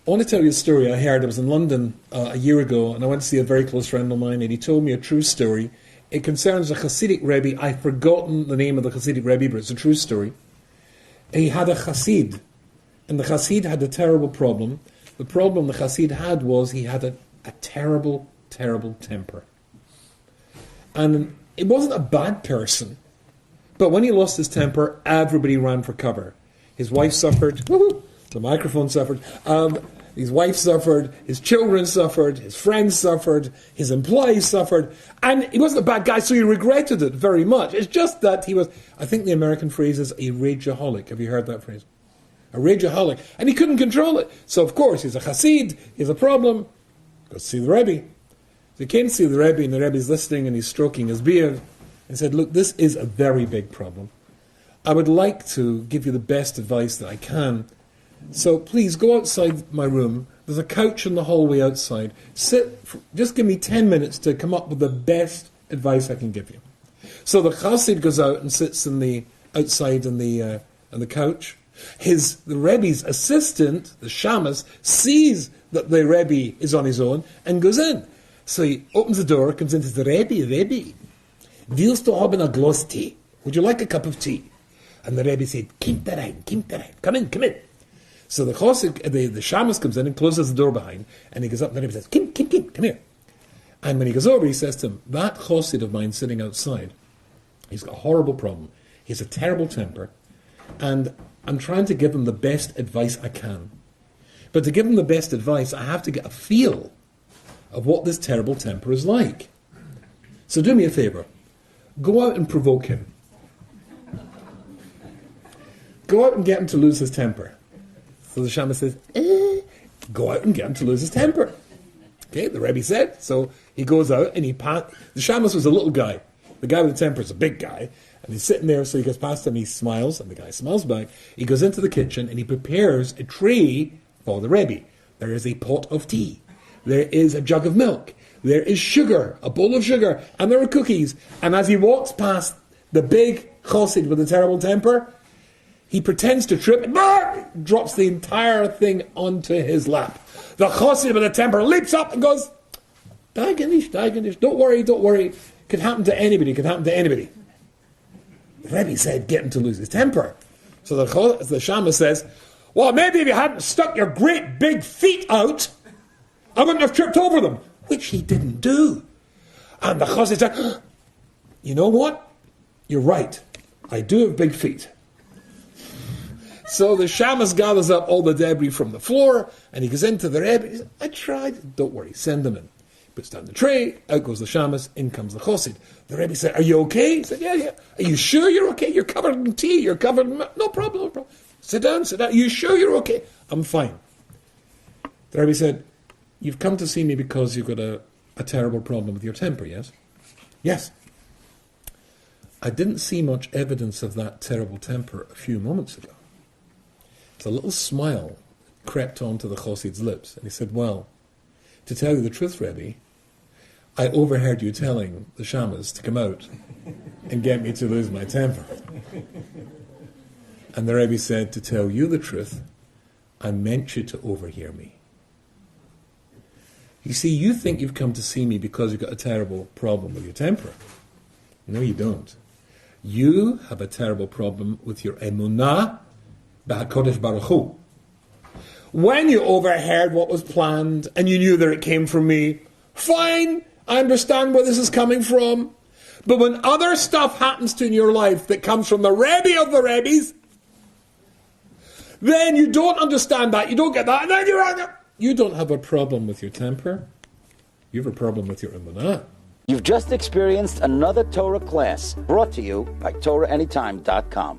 I want to tell you a story I heard. I was in London a year ago, and I went to see a very close friend of mine, and he told me a true story. It concerns a Hasidic Rebbe. I've forgotten the name of the Hasidic Rebbe, but it's a true story. He had a Hasid, and the Hasid had a terrible problem. The problem the Hasid had was he had a terrible, terrible temper. And it wasn't a bad person, but when he lost his temper, everybody ran for cover. His wife suffered, the microphone suffered, his wife suffered, his children suffered, his friends suffered, his employees suffered, and he wasn't a bad guy, so he regretted it very much. It's just that he was, I think the American phrase is a rageaholic. Have you heard that phrase? A rageaholic. And he couldn't control it. So of course, he's a Hasid, he has a problem, goes to see the Rebbe. So he came to see the Rebbe, and the Rebbe's listening, and he's stroking his beard, and said, look, this is a very big problem. I would like to give you the best advice that I can. So please go outside my room. There's a couch in the hallway outside. Just give me 10 minutes to come up with the best advice I can give you. So the Chassid goes out and sits outside on the couch. The Rebbe's assistant, the Shamas, sees that the Rebbe is on his own and goes in. So he opens the door, comes in and says, Rebbe, willst du haben a Glas tea? Would you like a cup of tea? And the Rebbe said, Kim da rein, come in. So the Shamas comes in and closes the door behind, and he goes up and the Rebbe says, Kim, come here. And when he goes over, he says to him, that Chassid of mine sitting outside, he's got a horrible problem. He has a terrible temper, and I'm trying to give him the best advice I can. But to give him the best advice, I have to get a feel of what this terrible temper is like. So do me a favour. Go out and provoke him. Go out and get him to lose his temper. So the Shamas says, go out and get him to lose his temper. Okay, the Rebbe said. So he goes out and the Shamas was a little guy. The guy with the temper is a big guy. And he's sitting there, so he goes past him, he smiles, and the guy smiles back. He goes into the kitchen and he prepares a tray for the Rebbe. There is a pot of tea. There is a jug of milk. There is sugar, a bowl of sugar, and there are cookies. And as he walks past the big Chassid with a terrible temper, he pretends to trip and drops the entire thing onto his lap. The Chassid with a temper leaps up and goes, Daganish, don't worry. Could happen to anybody. The Rebbe said, get him to lose his temper. So the Shammah says, well, maybe if you hadn't stuck your great big feet out, I wouldn't have tripped over them. Which he didn't do. And the Chassid said, you know what? You're right. I do have big feet. So the Shamas gathers up all the debris from the floor, and he goes into the Rebbe. He says, I tried. Don't worry, send them in. Puts down the tray, out goes the Shamas, in comes the Chassid. The Rebbe said, are you okay? He said, yeah. Are you sure you're okay? You're covered in tea, you're covered in... No problem. Sit down. Are you sure you're okay? I'm fine. The Rebbe said, you've come to see me because you've got a terrible problem with your temper, yes? Yes. I didn't see much evidence of that terrible temper a few moments ago. So a little smile crept onto the Chassid's lips, and he said, well, to tell you the truth, Rebbe, I overheard you telling the Shamas to come out and get me to lose my temper. And the Rebbe said, to tell you the truth, I meant you to overhear me. You see, you think you've come to see me because you've got a terrible problem with your temper. No, you don't. You have a terrible problem with your Emuna b'HaKadosh Baruch Hu. When you overheard what was planned and you knew that it came from me, fine, I understand where this is coming from. But when other stuff happens to in your life that comes from the Rebbe of the Rebbes, then you don't understand that, you don't get that, and then you don't have a problem with your temper, you have a problem with your emunah. You've just experienced another Torah class brought to you by TorahAnytime.com.